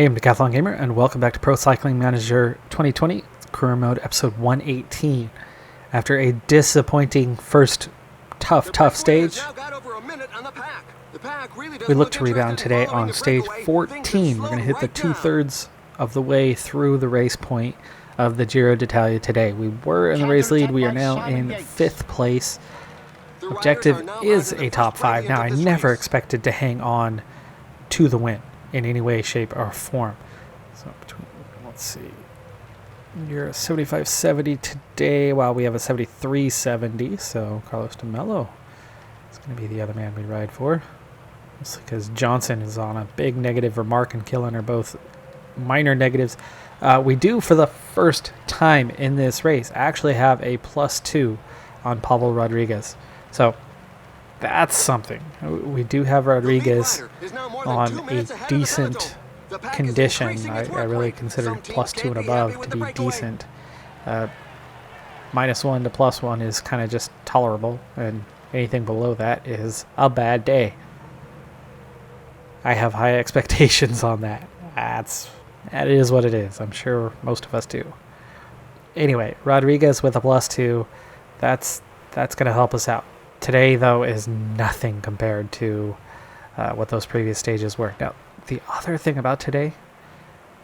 Hey, I'm Decathlon Gamer, and welcome back to Pro Cycling Manager 2020, Career Mode, episode 118. After a disappointing first tough stage, we look to rebound today on stage 14. We're going to hit the two-thirds of the way through the race point of the Giro d'Italia today. We were in the race lead. We are now in 5th place. Objective is a top 5. Now, I never expected to hang on to the win in any way, shape, or form. So between, let's see, you're a 75.70 today, while we have a 73.70. So Carlos de Mello is going to be the other man we ride for. Mostly because Johnson is on a big negative. Remark and Killen are both minor negatives. We do, for the first time in this race, actually have a +2 on Pavel Rodriguez. So that's something. We do have Rodriguez on a decent condition. I really consider +2 and above to be decent. -1 to +1 is kind of just tolerable, and anything below that is a bad day. I have high expectations on that. That is what it is. I'm sure most of us do. Anyway, Rodriguez with a +2, that's going to help us out. Today, though, is nothing compared to what those previous stages were. Now, the other thing about today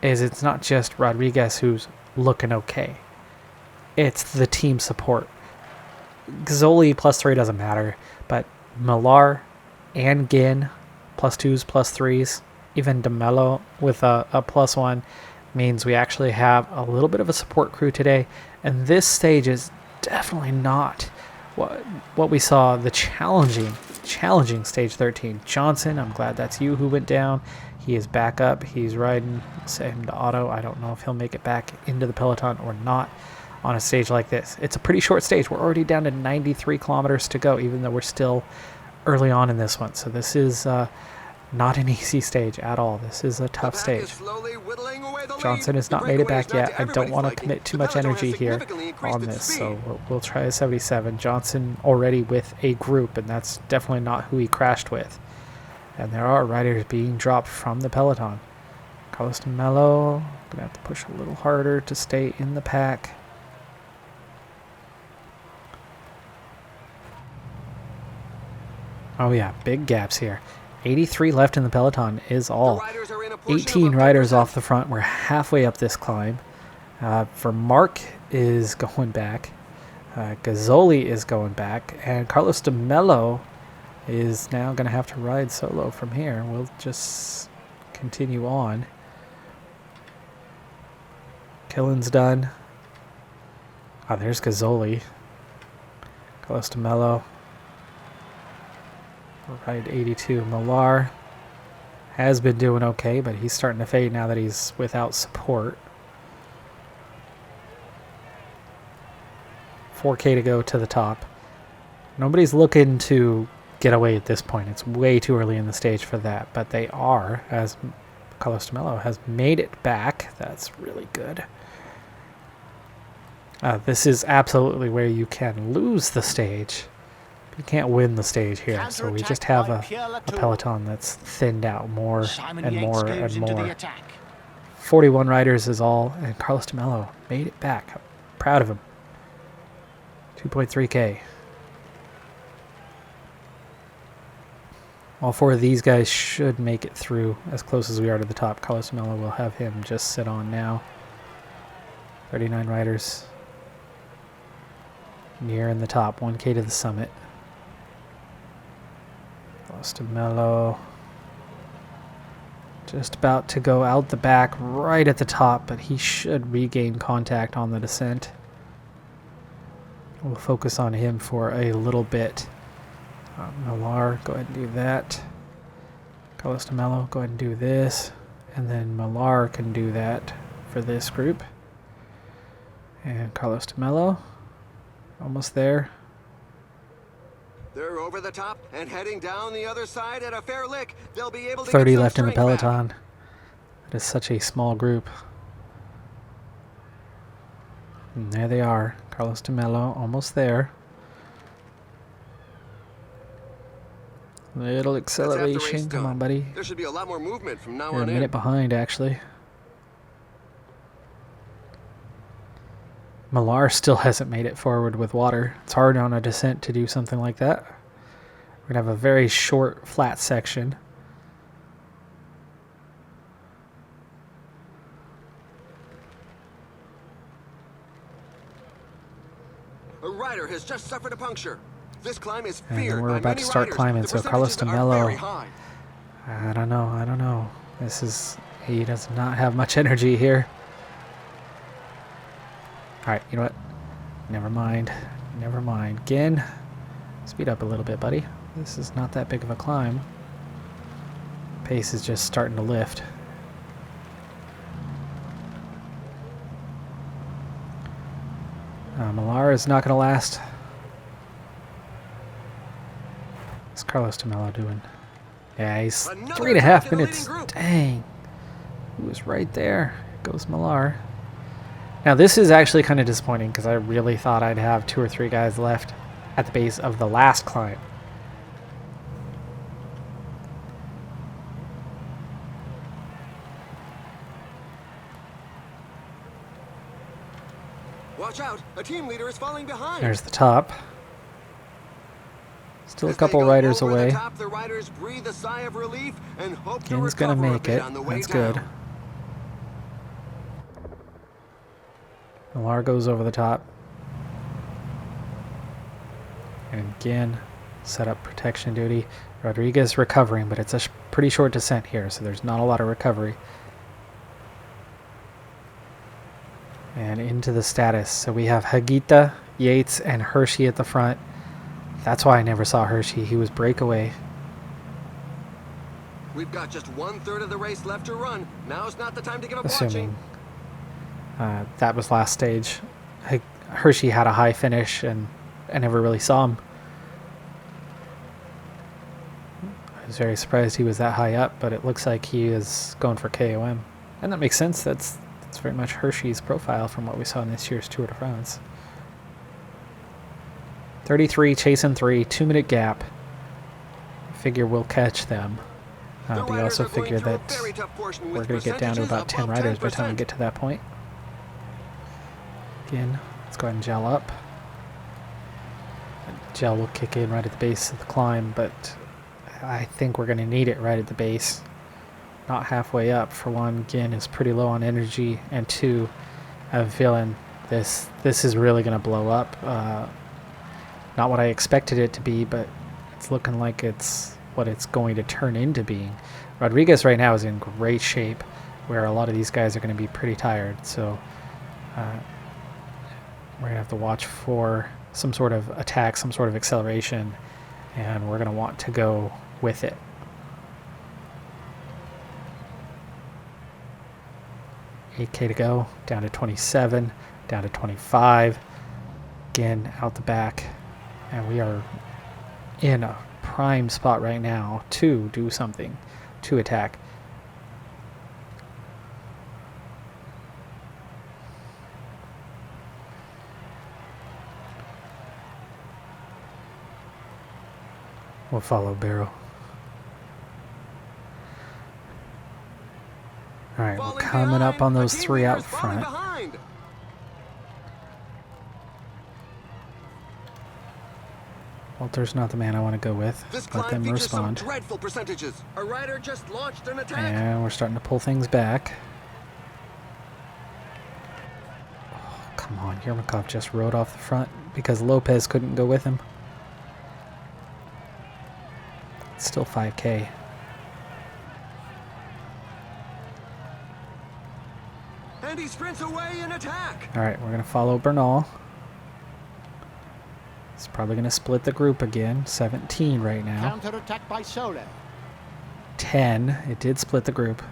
is it's not just Rodriguez who's looking okay. It's the team support. Gazzoli +3 doesn't matter, but Millar and Ginn +2s, +3s, even De Mello with a +1 means we actually have a little bit of a support crew today. And this stage is definitely not what we saw, the challenging stage 13. Johnson, I'm glad that's you who went down. He is back up. He's riding, set him to auto. I don't know if he'll make it back into the Peloton or not on a stage like this. It's a pretty short stage. We're already down to 93 kilometers to go, even though we're still early on in this one. So this is not an easy stage at all. This is a tough stage. Johnson has not made it back yet. I don't want to commit too much energy here on this, so we'll try a 77. Johnson already with a group, and that's definitely not who he crashed with. And there are riders being dropped from the Peloton. Carlos de Mello, gonna have to push a little harder to stay in the pack. Oh yeah, big gaps here. 83 left in the Peloton is all. 18 riders off the front. We're halfway up this climb. Vermark is going back. Gazzoli is going back. And Carlos de Mello is now going to have to ride solo from here. We'll just continue on. Killen's done. There's Gazzoli. Carlos de Mello. Ride 82. Millar has been doing okay, but he's starting to fade now that he's without support. 4K to go to the top. Nobody's looking to get away at this point. It's way too early in the stage for that, but they are, as Carlos de Mello has made it back. That's really good. This is absolutely where you can lose the stage. You can't win the stage here, so we just have a Peloton that's thinned out more and more and more. 41 riders is all, and Carlos de Mello made it back. I'm proud of him. 2.3K. All 4 of these guys should make it through as close as we are to the top. Carlos de Mello will have him just sit on now. 39 riders. Near in the top, 1K to the summit. Carlos de Mello just about to go out the back right at the top, but he should regain contact on the descent. We'll focus on him for a little bit. Millar, go ahead and do that. Carlos de Mello, go ahead and do this. And then Millar can do that for this group. And Carlos de Mello, almost there. They're over the top and heading down the other side at a fair lick. They'll be able to 30 left in the Peloton. It is such a small group. And there they are. Carlos de Mello almost there. Little That's half the race acceleration. Come done. on, buddy. There should be a lot more movement from now You're a on minute in. behind, actually. Millar still hasn't made it forward with water. It's hard on a descent to do something like that. We're going to have a very short, flat section. A rider has just suffered a puncture. This climb is And feared we're by about many to start riders. climbing, The so Carlos percentages are very DeMello, high. I don't know. He does not have much energy here. Alright, you know what? Never mind. Again, speed up a little bit, buddy. This is not that big of a climb. Pace is just starting to lift. Millar is not going to last. What's Carlos DeMello doing? Yeah, he's Another 3.5 attack in the minutes. leading group. Dang. He was right there. Goes Millar. Now, this is actually kind of disappointing because I really thought I'd have 2 or 3 guys left at the base of the last climb. Watch out! A team leader is falling behind. There's the top. Still a As they couple go riders over the away. top, the riders breathe a sigh of relief and hope to Gin's gonna recover a make bit it. on the way That's down. good. Millar goes over the top. And again, set up protection duty. Rodriguez recovering, but it's a pretty short descent here, so there's not a lot of recovery. And into the status. So we have Hagita, Yates, and Hershey at the front. That's why I never saw Hershey. He was breakaway. We've got just 1/3 of the race left to run. Now's not the time to give up watching. Assuming that was last stage. Hershey had a high finish, and I never really saw him. I was very surprised he was that high up, but it looks like he is going for KOM. And that makes sense. That's very much Hershey's profile from what we saw in this year's Tour de France. 33, chasing 3, 2-minute gap. Figure we'll catch them. The We riders also are going figure through a that very tough portion we're with going to get down to percentages about 10 above riders by the time we 10%. get to that point. Again, let's go ahead and gel up. Gel will kick in right at the base of the climb, but I think we're going to need it right at the base. Not halfway up. For one, Gin is pretty low on energy, and 2, I have a feeling this is really going to blow up. Not what I expected it to be, but it's looking like it's what it's going to turn into being. Rodriguez right now is in great shape, where a lot of these guys are going to be pretty tired. So we're going to have to watch for some sort of attack, some sort of acceleration, and we're going to want to go with it. $8K to go, down to 27, down to 25. Again, out the back. And we are in a prime spot right now to do something, to attack. We'll follow Barrow. All right, we're Falling coming up behind. on A those team 3 leader out is falling front. behind. Walter's not the man I want to go with. This Let climb them features some respond. dreadful percentages. A rider just launched an attack. And we're starting to pull things back. Oh, come on, Yermakov just rode off the front because Lopez couldn't go with him. It's still 5K. And he sprints away in attack. All right, we're going to follow Bernal. It's probably going to split the group again. 17 right now. Counter-attack by Sole. 10. It did split the group.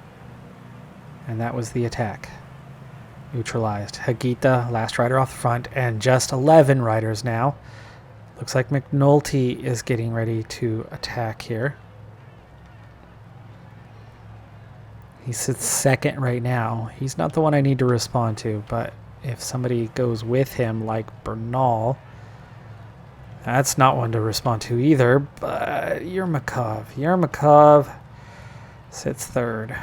And that was the attack. Neutralized. Hagita, last rider off the front, and just 11 riders now. Looks like McNulty is getting ready to attack here. He sits second right now. He's not the one I need to respond to, but if somebody goes with him like Bernal, That's not one to respond to either, but Yermakov. Yermakov sits third.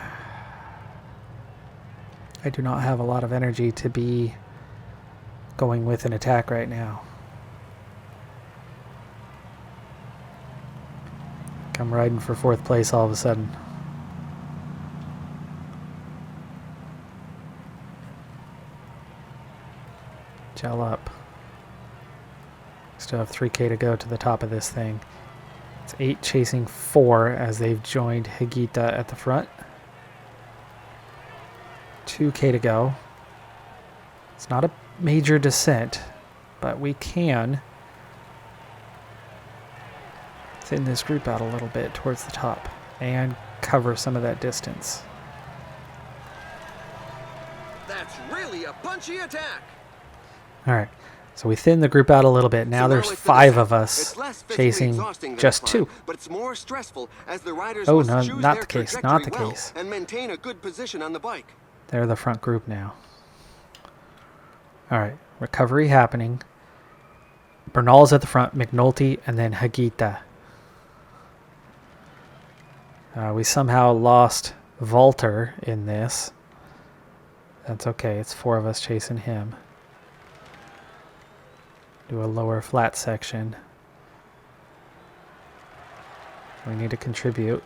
I do not have a lot of energy to be going with an attack right now. I'm riding for fourth place all of a sudden. Gel up. Still have 3K to go to the top of this thing. It's 8 chasing 4 as they've joined Higita at the front. 2K to go. It's not a major descent, but we can thin this group out a little bit towards the top and cover some of that distance. That's really a punchy attack. All right, so we thin the group out a little bit. Now there's 5 of us chasing just 2. But it's more stressful as the riders Oh, must no, choose not their the case, trajectory not the well case. and maintain a good position on the bike. They're the front group now. All right, recovery happening. Bernal's at the front, McNulty, and then Higita. We somehow lost Walter in this. That's okay, it's 4 of us chasing him. Do a lower flat section. We need to contribute.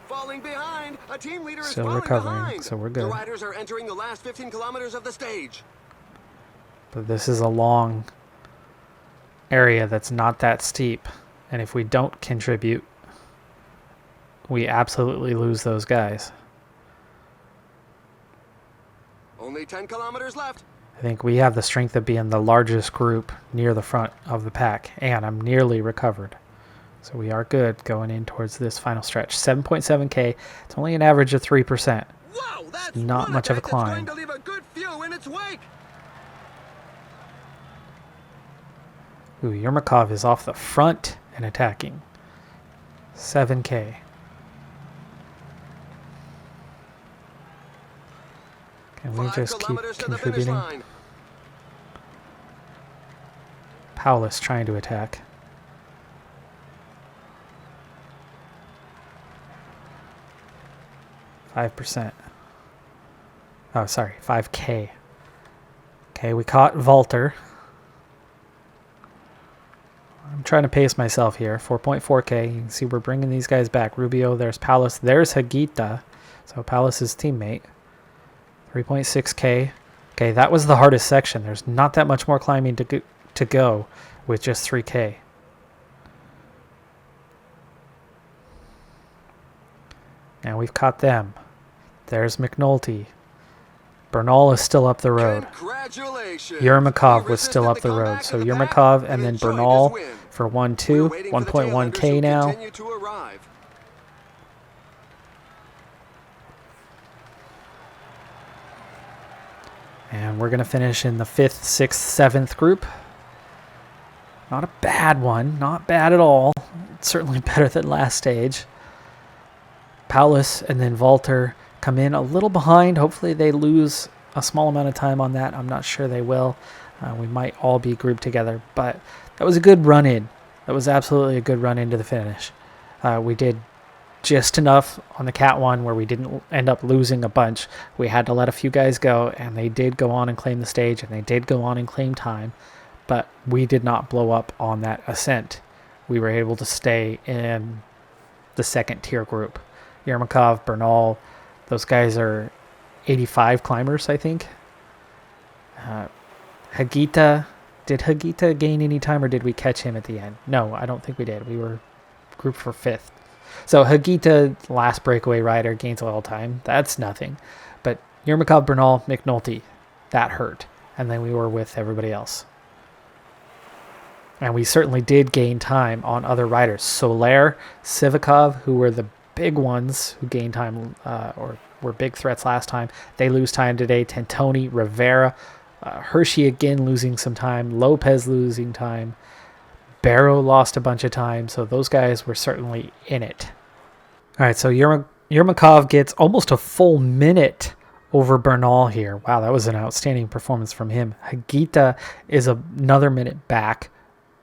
Falling behind, a team leader is Still falling recovering, behind. so we're The good. riders are entering the last 15 kilometers of the stage. But this is a long area that's not that steep. And if we don't contribute, we absolutely lose those guys. Only 10 kilometers left. I think we have the strength of being the largest group near the front of the pack. And I'm nearly recovered. So we are good going in towards this final stretch. 7.7K. It's only an average of 3%. Wow, that's Not much of a climb. Going to leave a good few in its wake. Ooh, Yermakov is off the front and attacking. 7K. Can we 5 just keep kilometers to the finish contributing? line. Paulus trying to attack. 5%. Oh, sorry, 5K. Okay, we caught Walter. I'm trying to pace myself here. 4.4K. You can see we're bringing these guys back. Rubio, there's Paulus, there's Higita. So Paulus's teammate. 3.6K. Okay, that was the hardest section. There's not that much more climbing to go with just 3K. And we've caught them. There's McNulty. Bernal is still up the road. Congratulations. Yermakov He was still up resisted the road. comeback So of the pack Yermakov and then enjoyed his Bernal win. for We're 1-2. waiting for the tailenders 1.1K who now. continue to arrive. And we're going to finish in the 5th, 6th, 7th group. Not a bad one. Not bad at all. Certainly better than last stage. Paulus and then Walter come in a little behind. Hopefully they lose a small amount of time on that. I'm not sure they will. We might all be grouped together. But that was a good run in. That was absolutely a good run into the finish. We did just enough on the Cat 1 where we didn't end up losing a bunch. We had to let a few guys go, and they did go on and claim the stage, and they did go on and claim time, but we did not blow up on that ascent. We were able to stay in the 2nd tier group. Yermakov, Bernal, those guys are 85 climbers, I think. Higita, did Higita gain any time, or did we catch him at the end? No, I don't think we did. We were grouped for 5th. So Higita, last breakaway rider, gains a little time. That's nothing. But Yermakov, Bernal, McNulty, that hurt. And then we were with everybody else. And we certainly did gain time on other riders. Soler, Sivikov, who were the big ones who gained time or were big threats last time. They lose time today. Tentoni, Rivera, Hershey again losing some time. Lopez losing time. Barrow lost a bunch of time, so those guys were certainly in it. All right, so Yermakov gets almost a full minute over Bernal here. Wow, that was an outstanding performance from him. Higuita is another minute back.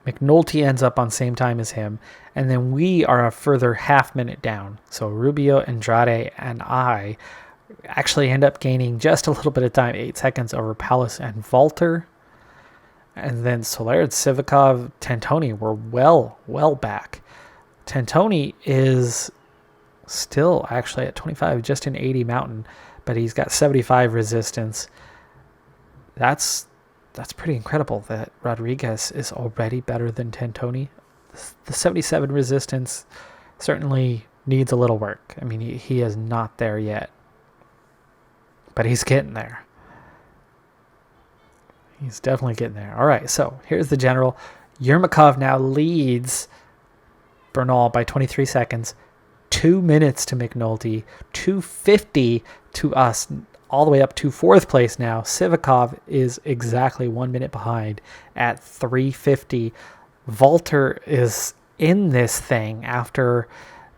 McNulty ends up on same time as him. And then we are a further half minute down. So Rubio, Andrade, and I actually end up gaining just a little bit of time, 8 seconds over Paulus and Walter. And then Soler, Sivakov, Tantoni were well back. Tantoni is still actually at 25, just in 80 mountain, but he's got 75 resistance. That's pretty incredible that Rodriguez is already better than Tantoni. The 77 resistance certainly needs a little work. I mean, he is not there yet, but he's getting there. He's definitely getting there. All right, so here's the general. Yermakov now leads Bernal by 23 seconds. 2 minutes to McNulty. 2:50 to us, all the way up to 4th place now. Sivakov is exactly 1 minute behind at 3:50. Walter is in this thing after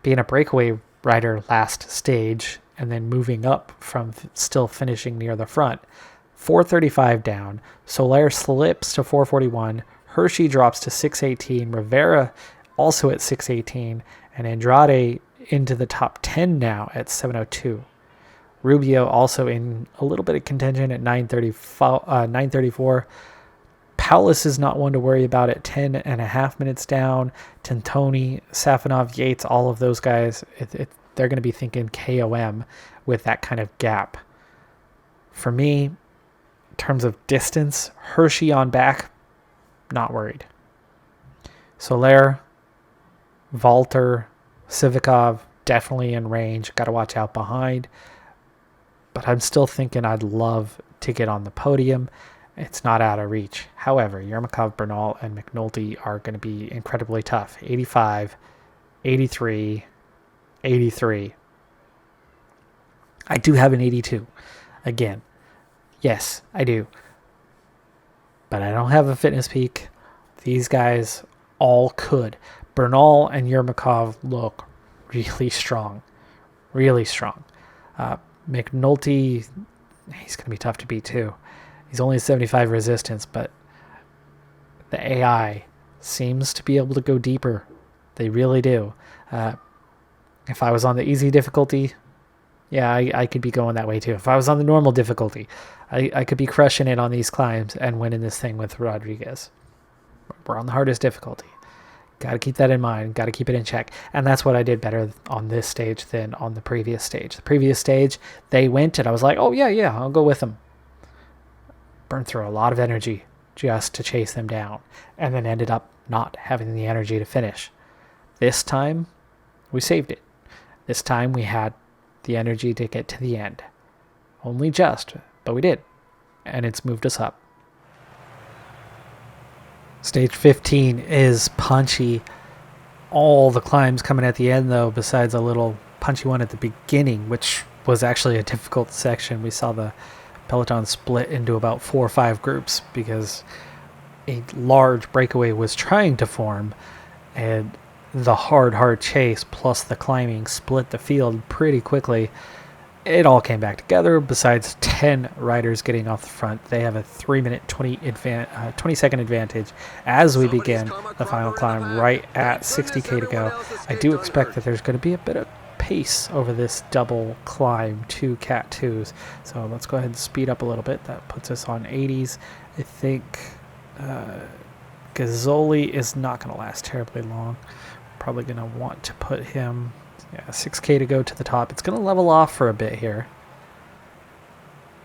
being a breakaway rider last stage and then moving up from still finishing near the front. 4:35 down. Soler slips to 4:41. Hershey drops to 6:18. Rivera also at 6:18. And Andrade into the top 10 now at 7:02. Rubio also in a little bit of contention at 9:34. Paulus is not one to worry about at 10.5 minutes down. Tantoni, Safonov, Yates, all of those guys, they're going to be thinking KOM with that kind of gap. For me, in terms of distance, Hershey on back, not worried. Soler, Walter, Sivakov, definitely in range. Got to watch out behind. But I'm still thinking I'd love to get on the podium. It's not out of reach. However, Yermakov, Bernal, and McNulty are going to be incredibly tough. 85, 83, 83. I do have an 82. Again, yes, I do. But I don't have a fitness peak. These guys all could. Bernal and Yermakov look really strong. Really strong. McNulty, he's going to be tough to beat too. He's only 75 resistance, but the AI seems to be able to go deeper. They really do. If I was on the easy difficulty, yeah, I could be going that way too. If I was on the normal difficulty, I could be crushing it on these climbs and winning this thing with Rodriguez. We're on the hardest difficulty. Got to keep that in mind. Got to keep it in check. And that's what I did better on this stage than on the previous stage. The previous stage, they went and I was like, oh, yeah, I'll go with them. Burned through a lot of energy just to chase them down. And then ended up not having the energy to finish. This time, we saved it. This time, we had the energy to get to the end. Only just, but we did. And it's moved us up. Stage 15 is punchy. All the climbs coming at the end, though, besides a little punchy one at the beginning, which was actually a difficult section. We saw the Peloton split into about 4 or 5 groups because a large breakaway was trying to form, and the hard chase plus the climbing split the field pretty quickly. It all came back together. Besides 10 riders getting off the front, they have a 3-minute 20-second advantage as we begin the final climb right at 60k to go. I do expect that there's going to be a bit of pace over this double climb to Cat 2s. So let's go ahead and speed up a little bit. That puts us on 80s. I think Gazzoli is not going to last terribly long. Probably going to want to put him... Yeah, 6k to go to the top. It's going to level off for a bit here.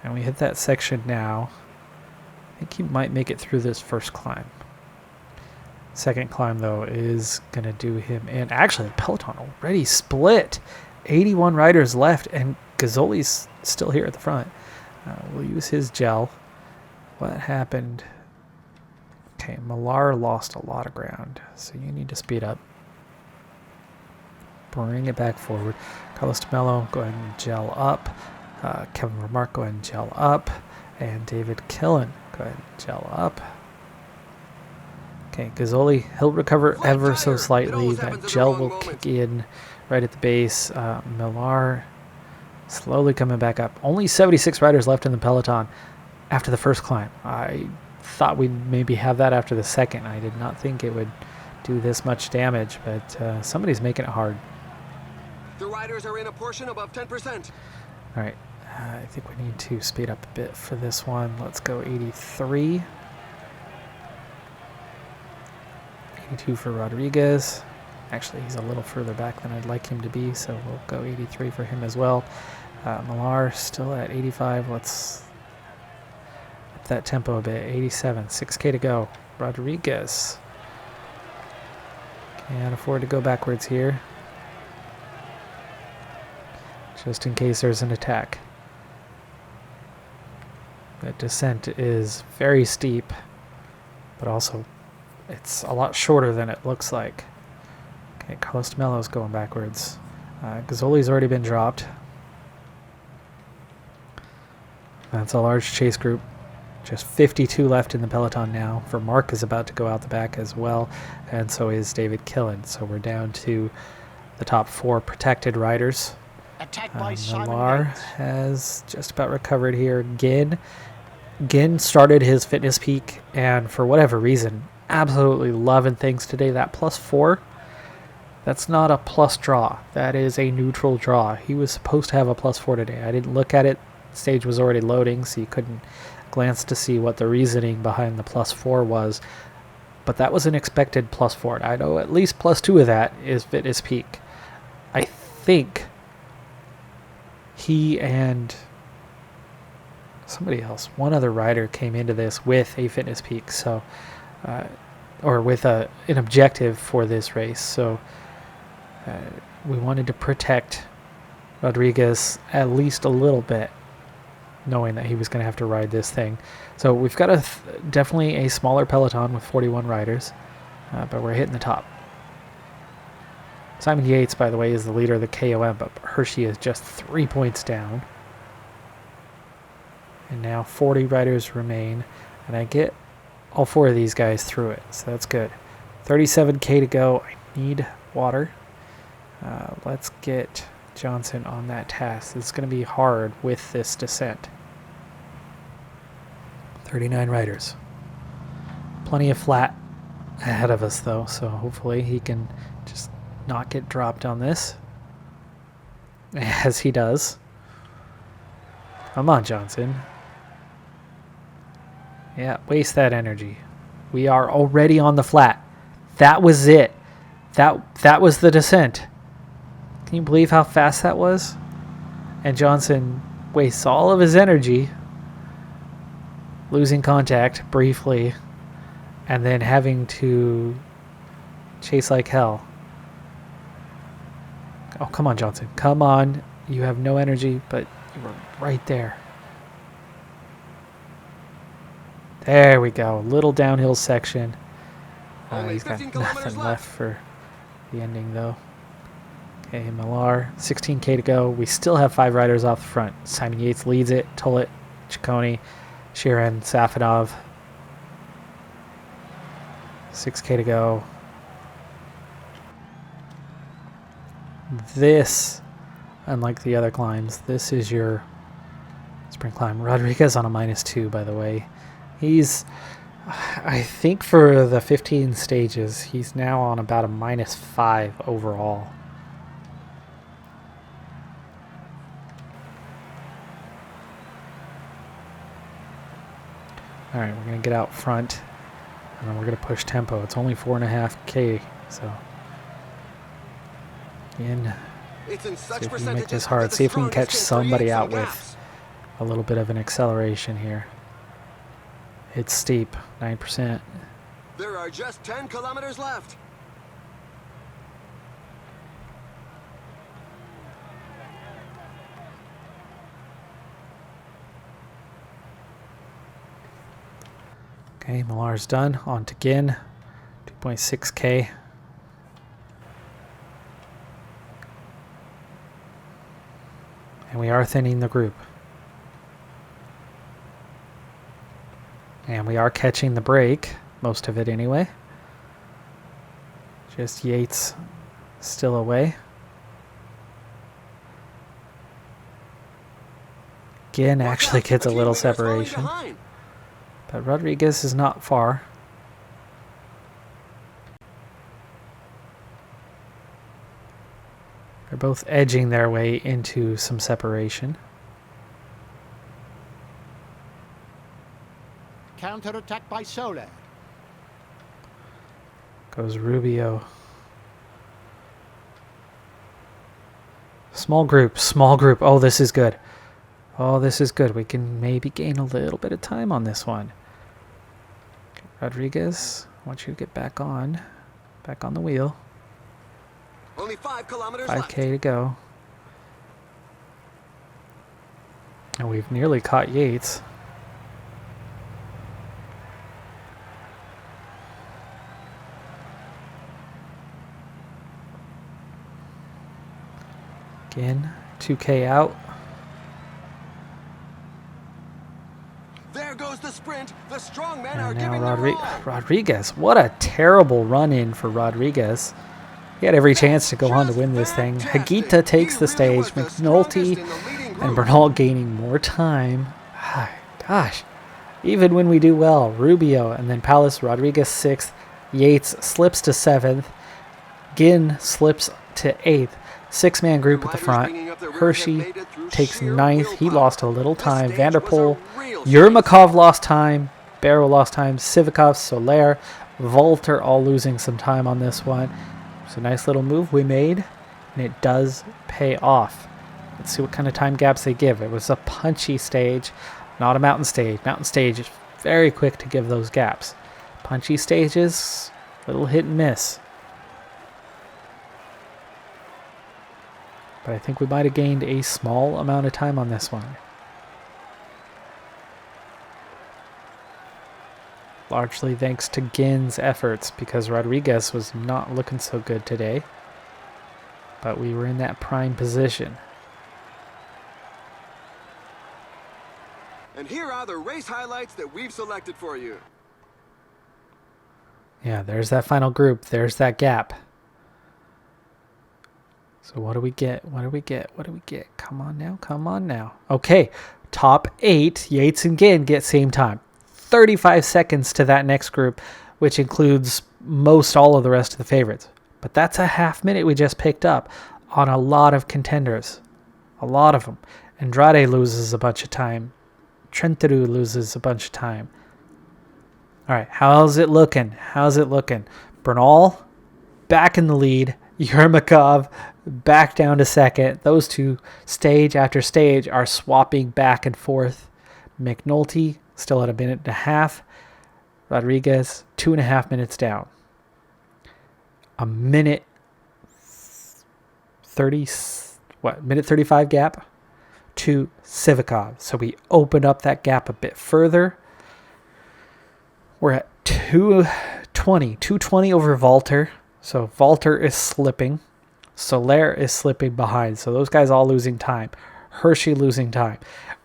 And we hit that section now. I think he might make it through this first climb. Second climb, though, is going to do him in. Actually, the Peloton already split. 81 riders left, and Gazzoli's still here at the front. We'll use his gel. What happened? Okay, Millar lost a lot of ground, so you need to speed up. Bring it back forward. Carlos de Mello, go ahead and gel up. Kevin Remark, go ahead and gel up. And David Killen, go ahead and gel up. Okay, Gazzoli, he'll recover ever so slightly. That gel will kick in right at the base. Millar, Slowly coming back up. Only 76 riders left in the peloton after the first climb. I thought we'd maybe have that after the second. I did not think it would do this much damage, but somebody's making it hard. The riders are in a portion above 10%. All right, I think we need to speed up a bit for this one. Let's go 83. 82 for Rodriguez. Actually, he's a little further back than I'd like him to be, so we'll go 83 for him as well. Millar still at 85. Let's up that tempo a bit. 87, 6K to go. Rodriguez can't afford to go backwards here, just in case there's an attack. The descent is very steep, but also it's a lot shorter than it looks like. Okay, Carlos de Melo's going backwards. Gazzoli's already been dropped. That's a large chase group. Just 52 left in the peloton now. Vermark is about to go out the back as well, and so is David Killen. So we're down to the top 4 protected riders. Millar has just about recovered here. Ginn started his fitness peak, and for whatever reason, absolutely loving things today. That +4, that's not a plus draw. That is a neutral draw. He was supposed to have a +4 today. I didn't look at it. The stage was already loading, so you couldn't glance to see what the reasoning behind the +4 was. But that was an expected +4. I know at least +2 of that is fitness peak. I think he and somebody else, one other rider, came into this with a fitness peak, so or with an objective for this race. So we wanted to protect Rodriguez at least a little bit, knowing that he was going to have to ride this thing. So we've got definitely a smaller peloton with 41 riders, but we're hitting the top. Simon Yates, by the way, is the leader of the KOM, but Hershey is just 3 points down. And now 40 riders remain, and I get all 4 of these guys through it, so that's good. 37K to go. I need water. Let's get Johnson on that task. It's going to be hard with this descent. 39 riders. Plenty of flat ahead of us, though, so hopefully he can just not get dropped on this, as he does. Come on, Johnson. Yeah, waste that energy. We are already on the flat. That was it. That was the descent. Can you believe how fast that was? And Johnson wastes all of his energy, losing contact briefly, and then having to chase like hell. Oh, come on, Johnson. Come on. You have no energy, but you were right there. There we go. Little downhill section. He's got nothing left for the ending, though. Okay, Millar, 16K to go. We still have 5 riders off the front. Simon Yates leads it. Tullet, Ciccone, Sheeran, Safonov. 6K to go. This, unlike the other climbs, this is your spring climb. Rodriguez on a -2, by the way. He's, I think for the 15 stages, he's now on about a -5 overall. All right, we're going to get out front, and then we're going to push tempo. It's only 4.5K, so see if we can make this hard. See if we can catch somebody out with a little bit of an acceleration here. It's steep, 9%. There are just 10 kilometers left. Okay, Millar's done. On to Ginn, 2.6K. And we are thinning the group. And we are catching the break, most of it anyway. Just Yates still away. Ginn Watch actually out, gets a the little team leader is falling separation. behind. But Rodriguez is not far. They're both edging their way into some separation. Counter-attack by Soler. Goes Rubio. Small group, small group. Oh, this is good. Oh, this is good. We can maybe gain a little bit of time on this one. Rodriguez, I want you to get back on the wheel. Only 5 kilometers 5K left. to go. And we've nearly caught Yates. Again, 2K out. There goes the sprint. The strong men are And now giving their all. Rodriguez. What a terrible run in for Rodriguez. He had every chance to go on to win this thing. Fantastic. Higuita takes He the really stage. was the McNulty strongest in the leading and group. Bernal gaining more time. Gosh, even when we do well, Rubio and then Palace, Rodriguez 6th. Yates slips to 7th. Ginn slips to 8th. 6-man group at the front. Hershey takes 9th. He lost a little time. Vanderpool, Yermakov lost time. Barrow lost time. Sivikov, Soler, Volter all losing some time on this one. It's a nice little move we made, and it does pay off. Let's see what kind of time gaps they give. It was a punchy stage, not a mountain stage. Mountain stage is very quick to give those gaps. Punchy stages, little hit and miss. But I think we might have gained a small amount of time on this one. Largely thanks to Ginn's efforts, because Rodriguez was not looking so good today. But we were in that prime position. And here are the race highlights that we've selected for you. Yeah, there's that final group. There's that gap. So what do we get? What do we get? What do we get? Come on now. Come on now. Okay. Top 8, Yates and Ginn get same time. 35 seconds to that next group, which includes most all of the rest of the favorites. But that's a half minute we just picked up on a lot of contenders. A lot of them. Andrade loses a bunch of time. Trentero loses a bunch of time. All right. How's it looking? How's it looking? Bernal back in the lead. Yermakov back down to second. Those two, stage after stage, are swapping back and forth. McNulty still at a minute and a half. Rodriguez, 2.5 minutes down. A minute 30, minute 35 gap to Sivikov. So we opened up that gap a bit further. We're at 220 over Volter. So Volter is slipping. Soler is slipping behind. So those guys all losing time. Hershey losing time.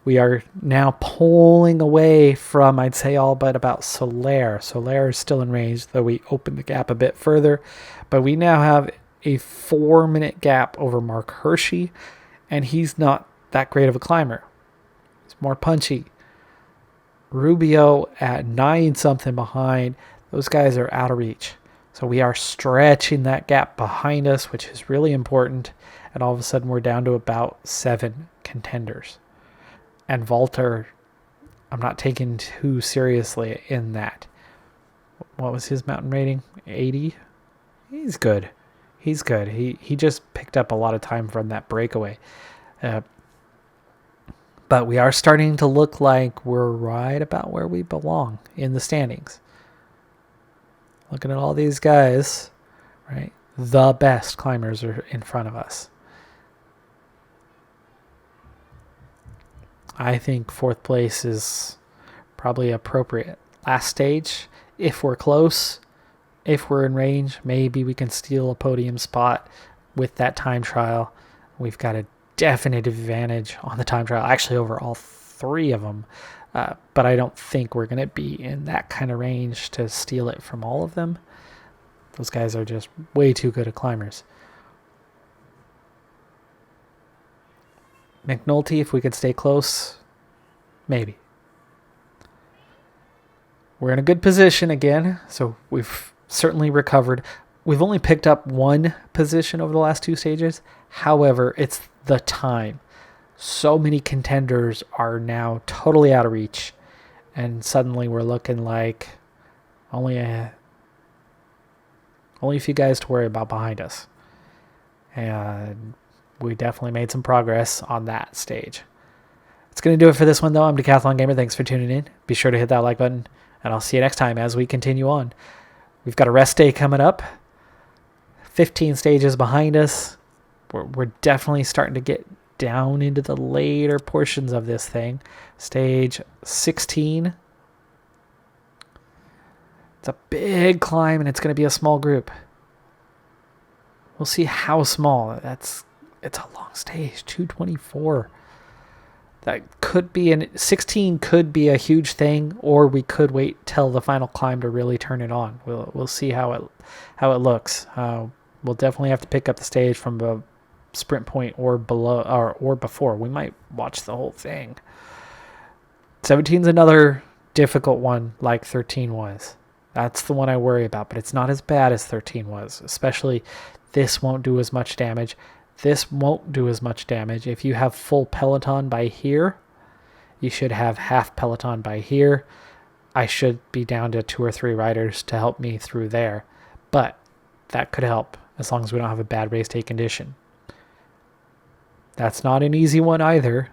We are now pulling away from, I'd say, all but about Soler. Soler is still in range, though we opened the gap a bit further. But we now have a 4-minute gap over Mark Hershey, and he's not that great of a climber. He's more punchy. Rubio at 9-something behind. Those guys are out of reach. So we are stretching that gap behind us, which is really important. And all of a sudden, we're down to about 7 contenders. And Volter, I'm not taking too seriously in that. What was his mountain rating? 80? He's good. He's good. He just picked up a lot of time from that breakaway. But we are starting to look like we're right about where we belong in the standings. Looking at all these guys, right? The best climbers are in front of us. I think 4th place is probably appropriate. Last stage, if we're close, if we're in range, maybe we can steal a podium spot with that time trial. We've got a definite advantage on the time trial, actually over all 3 of them. But I don't think we're going to be in that kind of range to steal it from all of them. Those guys are just way too good at climbers. McNulty, if we could stay close, Maybe. We're in a good position again, so we've certainly recovered. We've only picked up one position over the last 2 stages. However, it's the time. So many contenders are now totally out of reach, and suddenly we're looking like only a few guys to worry about behind us. And we definitely made some progress on that stage. It's going to do it for this one, though. I'm Decathlon Gamer. Thanks for tuning in. Be sure to hit that like button, and I'll see you next time as we continue on. We've got a rest day coming up. 15 stages behind us. We're definitely starting to get down into the later portions of this thing. Stage 16. It's a big climb, and it's going to be a small group. We'll see how small. It's a long stage, 224. That could be 16 could be a huge thing, or we could wait till the final climb to really turn it on. We'll see how it looks. We'll definitely have to pick up the stage from the sprint point or below or before. We might watch the whole thing. 17's another difficult one, like 13 was. That's the one I worry about, but it's not as bad as 13 was. Especially, this won't do as much damage. This won't do as much damage. If you have full Peloton by here, you should have half Peloton by here. I should be down to 2 or 3 riders to help me through there. But that could help as long as we don't have a bad race day condition. That's not an easy one either.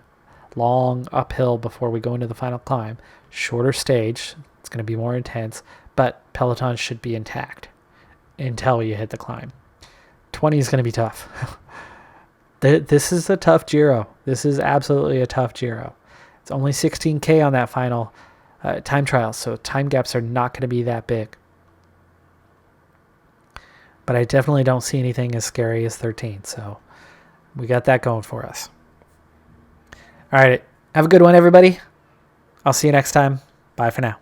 Long uphill before we go into the final climb. Shorter stage. It's going to be more intense. But Peloton should be intact until you hit the climb. 20 is going to be tough. This is a tough Giro. This is absolutely a tough Giro. It's only 16K on that final time trial, so time gaps are not going to be that big. But I definitely don't see anything as scary as 13, so we got that going for us. All right, have a good one, everybody. I'll see you next time. Bye for now.